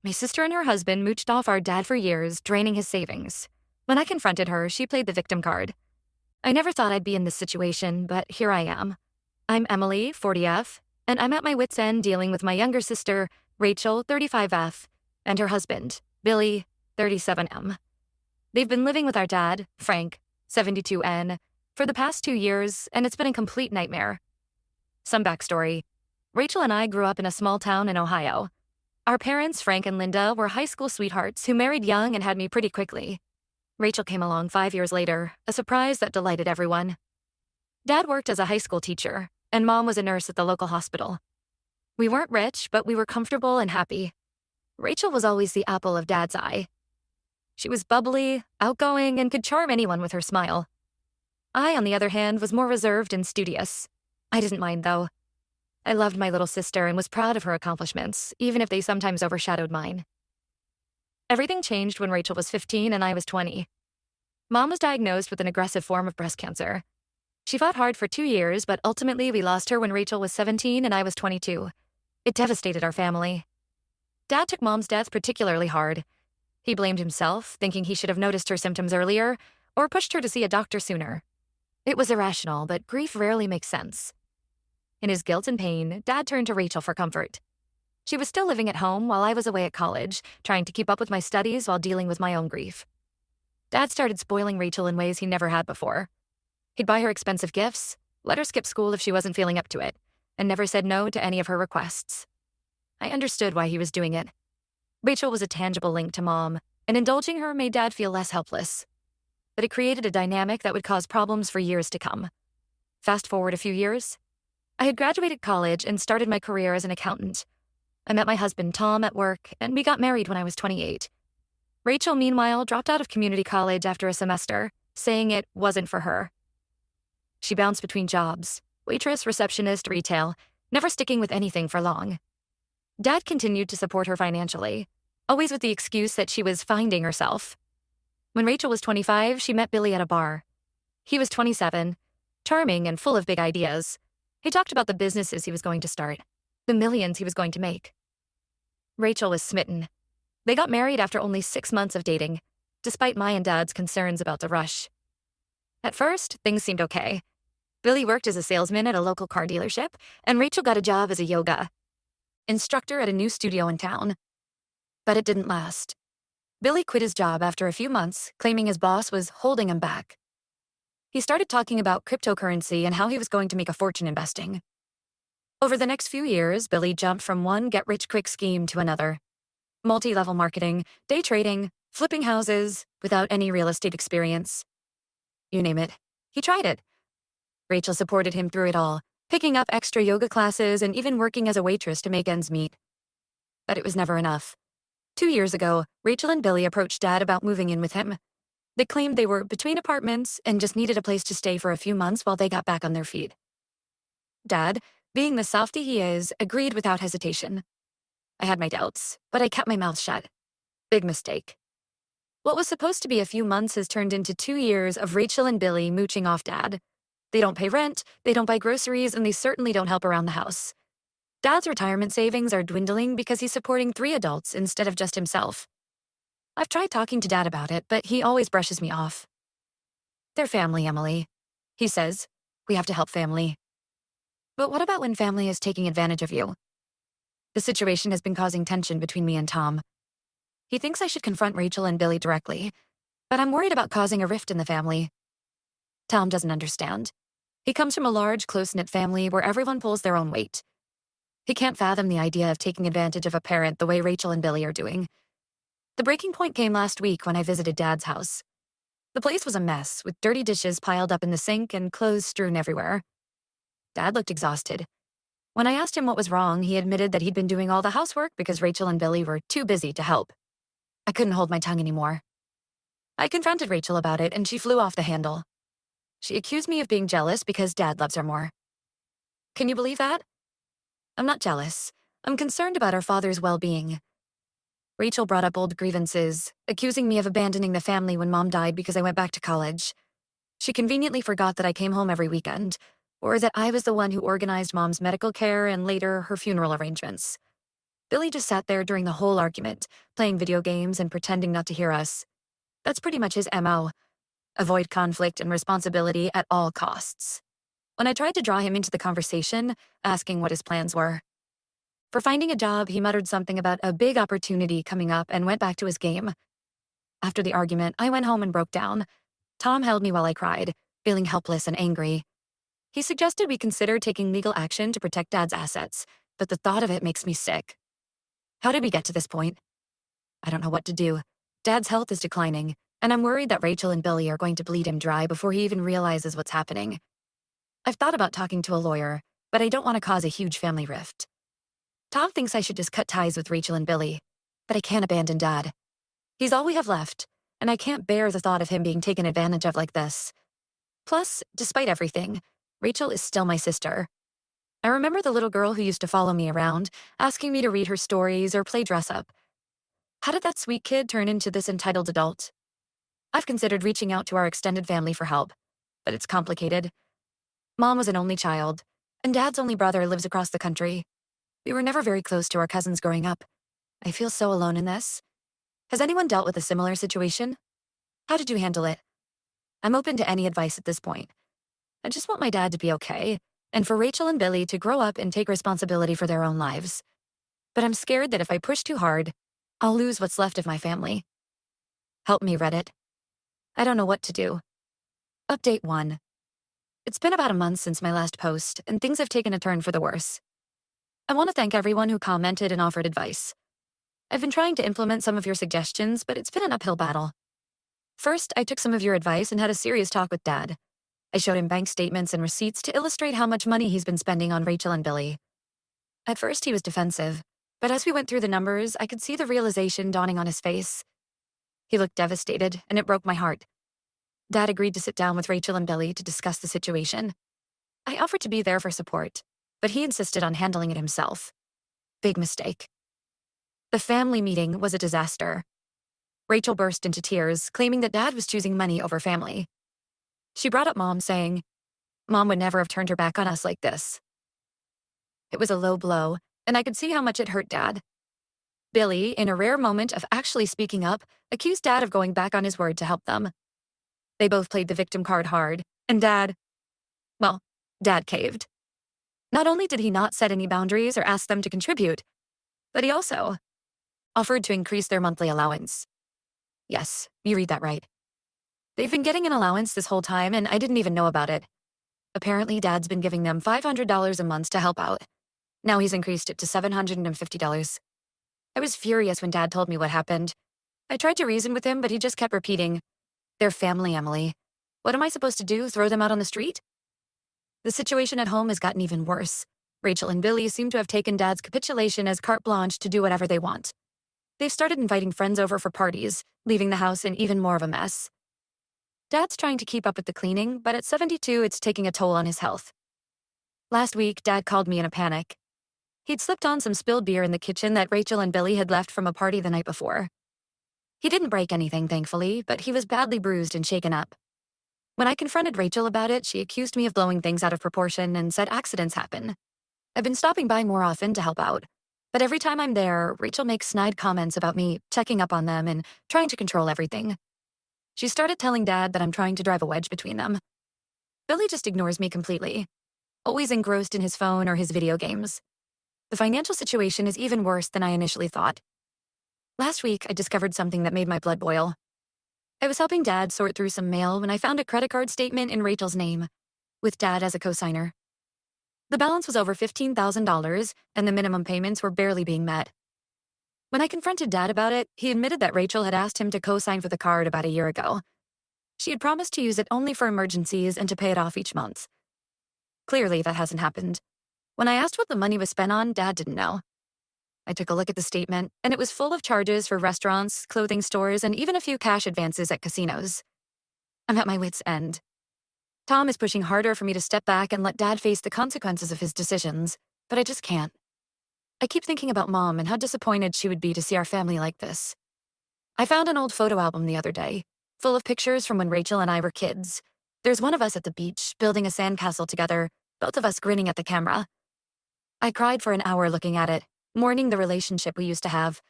My sister and her husband mooched off our dad for years, draining his savings. When I confronted her, she played the victim card. I never thought I'd be in this situation, but here I am. I'm Emily, 40F, and I'm at my wit's end dealing with my younger sister, Rachel, 35F, and her husband, Billy, 37M. They've been living with our dad, Frank, 72N, for the past 2 years, and it's been a complete nightmare. Some backstory. Rachel and I grew up in a small town in Ohio. Our parents, Frank and Linda, were high school sweethearts who married young and had me pretty quickly. Rachel came along 5 years later, a surprise that delighted everyone. Dad worked as a high school teacher, and Mom was a nurse at the local hospital. We weren't rich, but we were comfortable and happy. Rachel was always the apple of Dad's eye. She was bubbly, outgoing, and could charm anyone with her smile. I, on the other hand, was more reserved and studious. I didn't mind, though. I loved my little sister and was proud of her accomplishments, even if they sometimes overshadowed mine. Everything changed when Rachel was 15 and I was 20. Mom was diagnosed with an aggressive form of breast cancer. She fought hard for 2 years, but ultimately we lost her when Rachel was 17 and I was 22. It devastated our family. Dad took Mom's death particularly hard. He blamed himself, thinking he should have noticed her symptoms earlier, or pushed her to see a doctor sooner. It was irrational, but grief rarely makes sense. In his guilt and pain, Dad turned to Rachel for comfort. She was still living at home while I was away at college, trying to keep up with my studies while dealing with my own grief. Dad started spoiling Rachel in ways he never had before. He'd buy her expensive gifts, let her skip school if she wasn't feeling up to it, and never said no to any of her requests. I understood why he was doing it. Rachel was a tangible link to Mom, and indulging her made Dad feel less helpless. But it created a dynamic that would cause problems for years to come. Fast forward a few years. I had graduated college and started my career as an accountant. I met my husband Tom at work, and we got married when I was 28. Rachel, meanwhile, dropped out of community college after a semester, saying it wasn't for her. She bounced between jobs, waitress, receptionist, retail, never sticking with anything for long. Dad continued to support her financially, always with the excuse that she was finding herself. When Rachel was 25, she met Billy at a bar. He was 27, charming and full of big ideas. He talked about the businesses he was going to start, the millions he was going to make. Rachel was smitten. They got married after only 6 months of dating, despite my and Dad's concerns about the rush. At first, things seemed okay. Billy worked as a salesman at a local car dealership, and Rachel got a job as a yoga instructor at a new studio in town. But it didn't last. Billy quit his job after a few months, claiming his boss was holding him back. He started talking about cryptocurrency and how he was going to make a fortune investing. Over the next few years, Billy jumped from one get-rich-quick scheme to another. Multi-level marketing, day trading, flipping houses, without any real estate experience. You name it. He tried it. Rachel supported him through it all, picking up extra yoga classes and even working as a waitress to make ends meet. But it was never enough. 2 years ago, Rachel and Billy approached Dad about moving in with him. They claimed they were between apartments and just needed a place to stay for a few months while they got back on their feet. Dad, being the softy he is, agreed without hesitation. I had my doubts, but I kept my mouth shut. Big mistake. What was supposed to be a few months has turned into 2 years of Rachel and Billy mooching off Dad. They don't pay rent, they don't buy groceries, and they certainly don't help around the house. Dad's retirement savings are dwindling because he's supporting 3 adults instead of just himself. I've tried talking to Dad about it, but he always brushes me off. They're family, Emily. He says, we have to help family. But what about when family is taking advantage of you? The situation has been causing tension between me and Tom. He thinks I should confront Rachel and Billy directly, but I'm worried about causing a rift in the family. Tom doesn't understand. He comes from a large, close-knit family where everyone pulls their own weight. He can't fathom the idea of taking advantage of a parent the way Rachel and Billy are doing. The breaking point came last week when I visited Dad's house. The place was a mess, with dirty dishes piled up in the sink and clothes strewn everywhere. Dad looked exhausted. When I asked him what was wrong, he admitted that he'd been doing all the housework because Rachel and Billy were too busy to help. I couldn't hold my tongue anymore. I confronted Rachel about it, and she flew off the handle. She accused me of being jealous because Dad loves her more. Can you believe that? I'm not jealous. I'm concerned about our father's well-being. Rachel brought up old grievances, accusing me of abandoning the family when Mom died because I went back to college. She conveniently forgot that I came home every weekend, or that I was the one who organized Mom's medical care and later her funeral arrangements. Billy just sat there during the whole argument, playing video games and pretending not to hear us. That's pretty much his MO. Avoid conflict and responsibility at all costs. When I tried to draw him into the conversation, asking what his plans were. For finding a job, he muttered something about a big opportunity coming up and went back to his game. After the argument, I went home and broke down. Tom held me while I cried, feeling helpless and angry. He suggested we consider taking legal action to protect Dad's assets, but the thought of it makes me sick. How did we get to this point? I don't know what to do. Dad's health is declining, and I'm worried that Rachel and Billy are going to bleed him dry before he even realizes what's happening. I've thought about talking to a lawyer, but I don't want to cause a huge family rift. Tom thinks I should just cut ties with Rachel and Billy, but I can't abandon Dad. He's all we have left, and I can't bear the thought of him being taken advantage of like this. Plus, despite everything, Rachel is still my sister. I remember the little girl who used to follow me around, asking me to read her stories or play dress-up. How did that sweet kid turn into this entitled adult? I've considered reaching out to our extended family for help, but it's complicated. Mom was an only child, and Dad's only brother lives across the country. We were never very close to our cousins growing up. I feel so alone in this. Has anyone dealt with a similar situation? How did you handle it? I'm open to any advice at this point. I just want my dad to be okay, and for Rachel and Billy to grow up and take responsibility for their own lives. But I'm scared that if I push too hard, I'll lose what's left of my family. Help me, Reddit. I don't know what to do. Update 1. It's been about a month since my last post, and things have taken a turn for the worse. I want to thank everyone who commented and offered advice. I've been trying to implement some of your suggestions, but it's been an uphill battle. First, I took some of your advice and had a serious talk with Dad. I showed him bank statements and receipts to illustrate how much money he's been spending on Rachel and Billy. At first, he was defensive, but as we went through the numbers, I could see the realization dawning on his face. He looked devastated, and it broke my heart. Dad agreed to sit down with Rachel and Billy to discuss the situation. I offered to be there for support, but he insisted on handling it himself. Big mistake. The family meeting was a disaster. Rachel burst into tears, claiming that Dad was choosing money over family. She brought up Mom, saying, Mom would never have turned her back on us like this. It was a low blow, and I could see how much it hurt Dad. Billy, in a rare moment of actually speaking up, accused Dad of going back on his word to help them. They both played the victim card hard, and Dad caved. Not only did he not set any boundaries or ask them to contribute, but he also offered to increase their monthly allowance. Yes, you read that right. They've been getting an allowance this whole time, and I didn't even know about it. Apparently, Dad's been giving them $500 a month to help out. Now he's increased it to $750. I was furious when Dad told me what happened. I tried to reason with him, but he just kept repeating, "They're family, Emily. What am I supposed to do, throw them out on the street?" The situation at home has gotten even worse. Rachel and Billy seem to have taken Dad's capitulation as carte blanche to do whatever they want. They've started inviting friends over for parties, leaving the house in even more of a mess. Dad's trying to keep up with the cleaning, but at 72, it's taking a toll on his health. Last week, Dad called me in a panic. He'd slipped on some spilled beer in the kitchen that Rachel and Billy had left from a party the night before. He didn't break anything, thankfully, but he was badly bruised and shaken up. When I confronted Rachel about it, she accused me of blowing things out of proportion and said accidents happen. I've been stopping by more often to help out, but every time I'm there, Rachel makes snide comments about me checking up on them and trying to control everything. She started telling Dad that I'm trying to drive a wedge between them. Billy just ignores me completely, always engrossed in his phone or his video games. The financial situation is even worse than I initially thought. Last week, I discovered something that made my blood boil. I was helping Dad sort through some mail when I found a credit card statement in Rachel's name, with Dad as a cosigner. The balance was over $15,000, and the minimum payments were barely being met. When I confronted Dad about it, he admitted that Rachel had asked him to co-sign for the card about a year ago. She had promised to use it only for emergencies and to pay it off each month. Clearly, that hasn't happened. When I asked what the money was spent on, Dad didn't know. I took a look at the statement, and it was full of charges for restaurants, clothing stores, and even a few cash advances at casinos. I'm at my wit's end. Tom is pushing harder for me to step back and let Dad face the consequences of his decisions, but I just can't. I keep thinking about Mom and how disappointed she would be to see our family like this. I found an old photo album the other day, full of pictures from when Rachel and I were kids. There's one of us at the beach, building a sandcastle together, both of us grinning at the camera. I cried for an hour looking at it. mourning the relationship we used to have.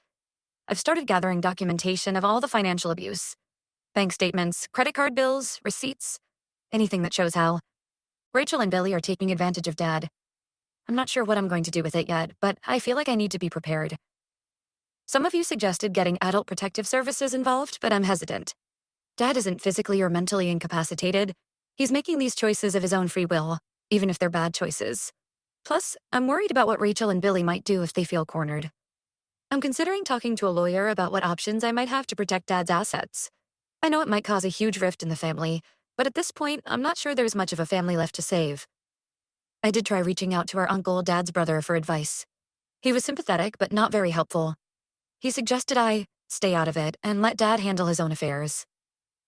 I've started gathering documentation of all the financial abuse. Bank statements, credit card bills, receipts, anything that shows how Rachel and Billy are taking advantage of Dad. I'm not sure what I'm going to do with it yet, but I feel like I need to be prepared. Some of you suggested getting adult protective services involved, but I'm hesitant. Dad isn't physically or mentally incapacitated. He's making these choices of his own free will, even if they're bad choices. Plus, I'm worried about what Rachel and Billy might do if they feel cornered. I'm considering talking to a lawyer about what options I might have to protect Dad's assets. I know it might cause a huge rift in the family, but at this point, I'm not sure there's much of a family left to save. I did try reaching out to our uncle, Dad's brother, for advice. He was sympathetic, but not very helpful. He suggested I stay out of it and let Dad handle his own affairs.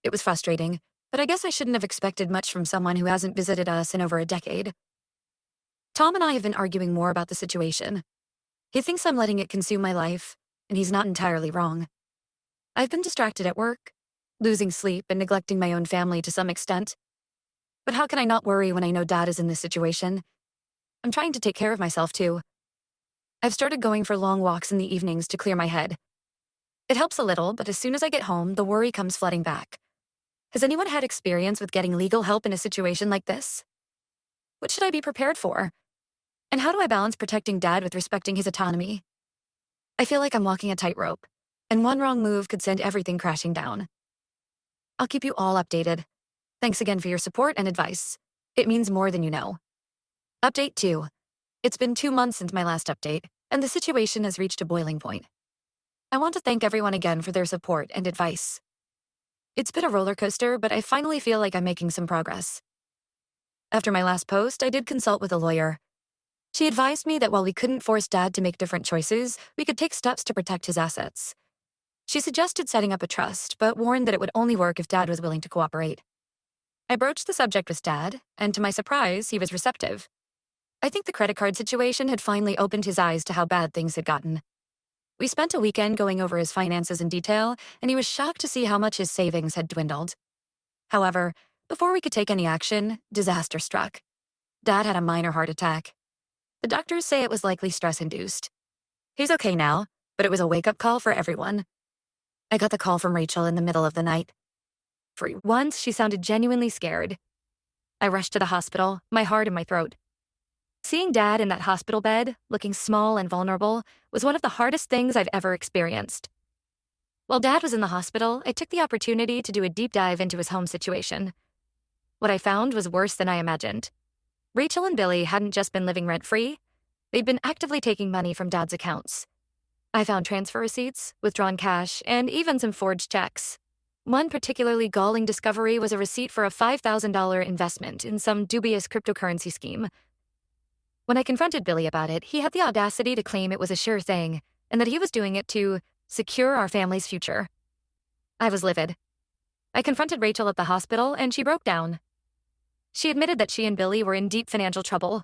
It was frustrating, but I guess I shouldn't have expected much from someone who hasn't visited us in over a decade. Tom and I have been arguing more about the situation. He thinks I'm letting it consume my life, and he's not entirely wrong. I've been distracted at work, losing sleep and neglecting my own family to some extent. But how can I not worry when I know Dad is in this situation? I'm trying to take care of myself too. I've started going for long walks in the evenings to clear my head. It helps a little, but as soon as I get home, the worry comes flooding back. Has anyone had experience with getting legal help in a situation like this? What should I be prepared for? And how do I balance protecting Dad with respecting his autonomy? I feel like I'm walking a tightrope, and one wrong move could send everything crashing down. I'll keep you all updated. Thanks again for your support and advice. It means more than you know. Update 2. It's been 2 months since my last update, and the situation has reached a boiling point. I want to thank everyone again for their support and advice. It's been a roller coaster, but I finally feel like I'm making some progress. After my last post, I did consult with a lawyer. She advised me that while we couldn't force Dad to make different choices, we could take steps to protect his assets. She suggested setting up a trust, but warned that it would only work if Dad was willing to cooperate. I broached the subject with Dad, and to my surprise, he was receptive. I think the credit card situation had finally opened his eyes to how bad things had gotten. We spent a weekend going over his finances in detail, and he was shocked to see how much his savings had dwindled. However, before we could take any action, disaster struck. Dad had a minor heart attack. The doctors say it was likely stress-induced. He's okay now, but it was a wake-up call for everyone. I got the call from Rachel in the middle of the night. For once, she sounded genuinely scared. I rushed to the hospital, my heart in my throat. Seeing Dad in that hospital bed, looking small and vulnerable, was one of the hardest things I've ever experienced. While Dad was in the hospital, I took the opportunity to do a deep dive into his home situation. What I found was worse than I imagined. Rachel and Billy hadn't just been living rent-free. They'd been actively taking money from Dad's accounts. I found transfer receipts, withdrawn cash, and even some forged checks. One particularly galling discovery was a receipt for a $5,000 investment in some dubious cryptocurrency scheme. When I confronted Billy about it, he had the audacity to claim it was a sure thing, and that he was doing it to secure our family's future. I was livid. I confronted Rachel at the hospital, and she broke down. She admitted that she and Billy were in deep financial trouble.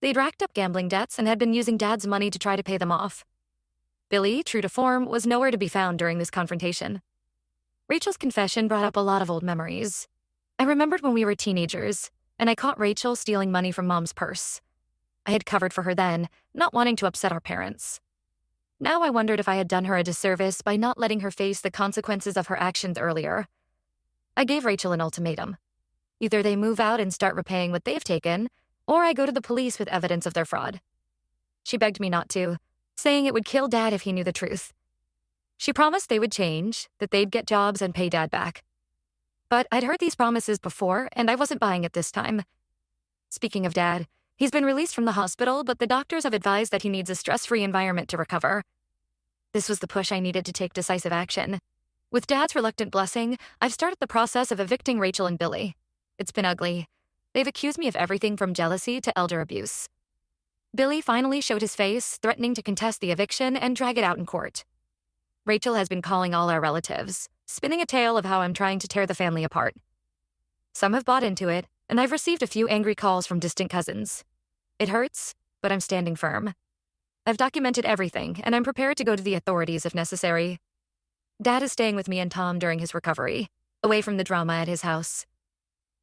They'd racked up gambling debts and had been using Dad's money to try to pay them off. Billy, true to form, was nowhere to be found during this confrontation. Rachel's confession brought up a lot of old memories. I remembered when we were teenagers, and I caught Rachel stealing money from Mom's purse. I had covered for her then, not wanting to upset our parents. Now I wondered if I had done her a disservice by not letting her face the consequences of her actions earlier. I gave Rachel an ultimatum. Either they move out and start repaying what they've taken, or I go to the police with evidence of their fraud. She begged me not to, saying it would kill Dad if he knew the truth. She promised they would change, that they'd get jobs and pay Dad back. But I'd heard these promises before, and I wasn't buying it this time. Speaking of Dad, he's been released from the hospital, but the doctors have advised that he needs a stress-free environment to recover. This was the push I needed to take decisive action. With Dad's reluctant blessing, I've started the process of evicting Rachel and Billy. It's been ugly. They've accused me of everything from jealousy to elder abuse. Billy finally showed his face, threatening to contest the eviction and drag it out in court. Rachel has been calling all our relatives, spinning a tale of how I'm trying to tear the family apart. Some have bought into it, and I've received a few angry calls from distant cousins. It hurts, but I'm standing firm. I've documented everything, and I'm prepared to go to the authorities if necessary. Dad is staying with me and Tom during his recovery, away from the drama at his house.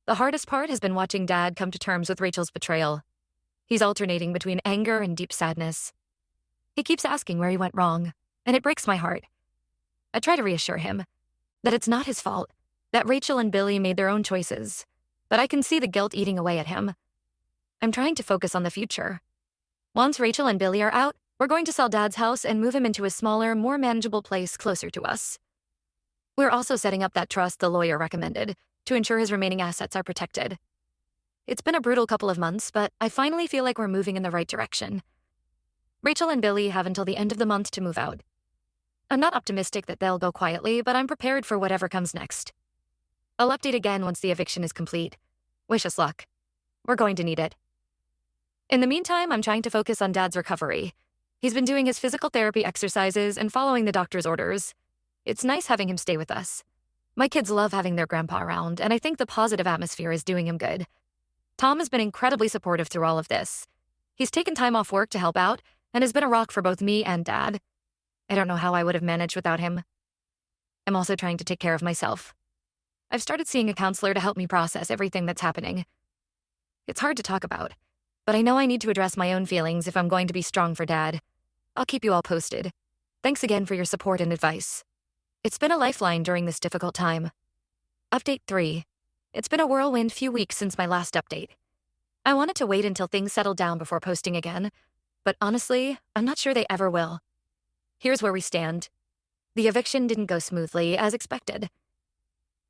The hardest part has been watching Dad come to terms with Rachel's betrayal. He's alternating between anger and deep sadness. He keeps asking where he went wrong, and it breaks my heart. I try to reassure him that it's not his fault, that Rachel and Billy made their own choices, but I can see the guilt eating away at him. I'm trying to focus on the future. Once Rachel and Billy are out, we're going to sell Dad's house and move him into a smaller, more manageable place closer to us. We're also setting up that trust the lawyer recommended to ensure his remaining assets are protected. It's been a brutal couple of months, but I finally feel like we're moving in the right direction. Rachel and Billy have until the end of the month to move out. I'm not optimistic that they'll go quietly, but I'm prepared for whatever comes next. I'll update again once the eviction is complete. Wish us luck. We're going to need it. In the meantime, I'm trying to focus on Dad's recovery. He's been doing his physical therapy exercises and following the doctor's orders. It's nice having him stay with us. My kids love having their grandpa around, and I think the positive atmosphere is doing him good. Tom has been incredibly supportive through all of this. He's taken time off work to help out and has been a rock for both me and Dad. I don't know how I would have managed without him. I'm also trying to take care of myself. I've started seeing a counselor to help me process everything that's happening. It's hard to talk about, but I know I need to address my own feelings if I'm going to be strong for Dad. I'll keep you all posted. Thanks again for your support and advice. It's been a lifeline during this difficult time. Update 3. It's been a whirlwind few weeks since my last update. I wanted to wait until things settled down before posting again, but honestly, I'm not sure they ever will. Here's where we stand. The eviction didn't go smoothly, as expected.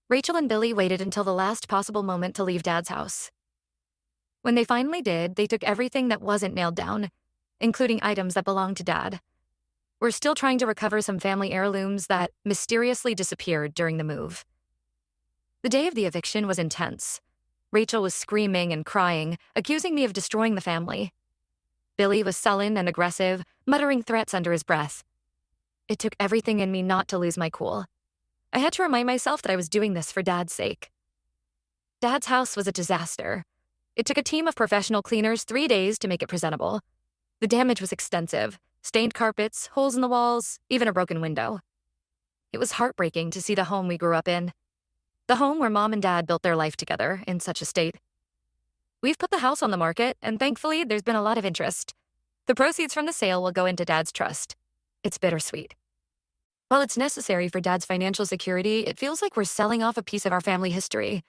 Rachel and Billy waited until the last possible moment to leave Dad's house. When they finally did, they took everything that wasn't nailed down, including items that belonged to Dad. We're still trying to recover some family heirlooms that mysteriously disappeared during the move. The day of the eviction was intense. Rachel was screaming and crying, accusing me of destroying the family. Billy was sullen and aggressive, muttering threats under his breath. It took everything in me not to lose my cool. I had to remind myself that I was doing this for Dad's sake. Dad's house was a disaster. It took a team of professional cleaners 3 days to make it presentable. The damage was extensive. Stained carpets, holes in the walls, even a broken window. It was heartbreaking to see the home we grew up in. The home where Mom and Dad built their life together in such a state. We've put the house on the market, and thankfully, there's been a lot of interest. The proceeds from the sale will go into Dad's trust. It's bittersweet. While it's necessary for Dad's financial security, it feels like we're selling off a piece of our family history.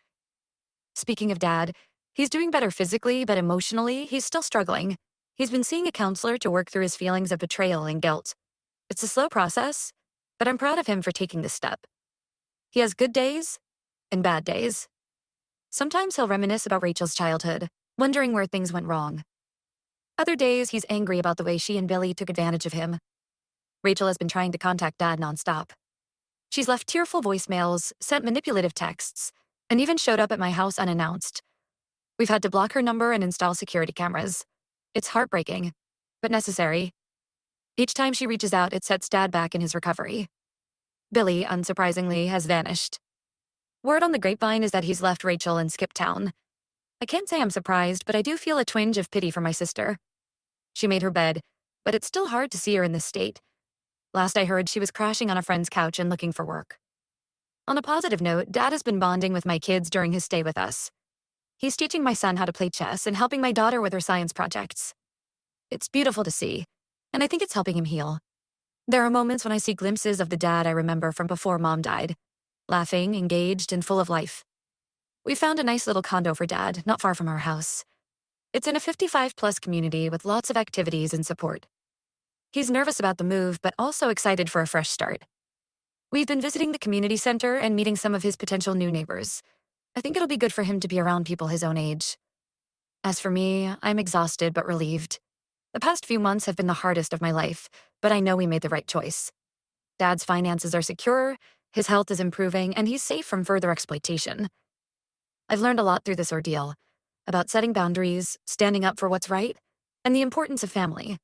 Speaking of Dad, he's doing better physically, but emotionally, he's still struggling. He's been seeing a counselor to work through his feelings of betrayal and guilt. It's a slow process, but I'm proud of him for taking this step. He has good days and bad days. Sometimes he'll reminisce about Rachel's childhood, wondering where things went wrong. Other days, he's angry about the way she and Billy took advantage of him. Rachel has been trying to contact Dad nonstop. She's left tearful voicemails, sent manipulative texts, and even showed up at my house unannounced. We've had to block her number and install security cameras. It's heartbreaking, but necessary. Each time she reaches out, it sets Dad back in his recovery. Billy, unsurprisingly, has vanished. Word on the grapevine is that he's left Rachel and skipped town. I can't say I'm surprised, but I do feel a twinge of pity for my sister. She made her bed, but it's still hard to see her in this state. Last I heard, she was crashing on a friend's couch and looking for work. On a positive note, Dad has been bonding with my kids during his stay with us. He's teaching my son how to play chess and helping my daughter with her science projects. It's beautiful to see, and I think it's helping him heal. There are moments when I see glimpses of the Dad I remember from before Mom died, laughing, engaged, and full of life. We found a nice little condo for Dad, not far from our house. It's in a 55-plus community with lots of activities and support. He's nervous about the move, but also excited for a fresh start. We've been visiting the community center and meeting some of his potential new neighbors. I think it'll be good for him to be around people his own age. As for me, I'm exhausted but relieved. The past few months have been the hardest of my life, but I know we made the right choice. Dad's finances are secure, his health is improving, and he's safe from further exploitation. I've learned a lot through this ordeal, about setting boundaries, standing up for what's right, and the importance of family,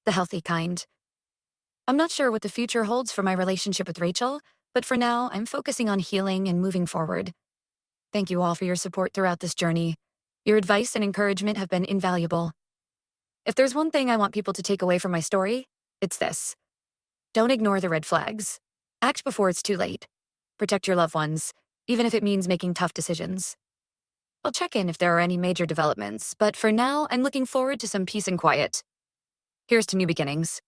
the healthy kind. I'm not sure what the future holds for my relationship with Rachel, but for now, I'm focusing on healing and moving forward. Thank you all for your support throughout this journey. Your advice and encouragement have been invaluable. If there's one thing I want people to take away from my story, it's this. Don't ignore the red flags. Act before it's too late. Protect your loved ones, even if it means making tough decisions. I'll check in if there are any major developments, but for now, I'm looking forward to some peace and quiet. Here's to new beginnings.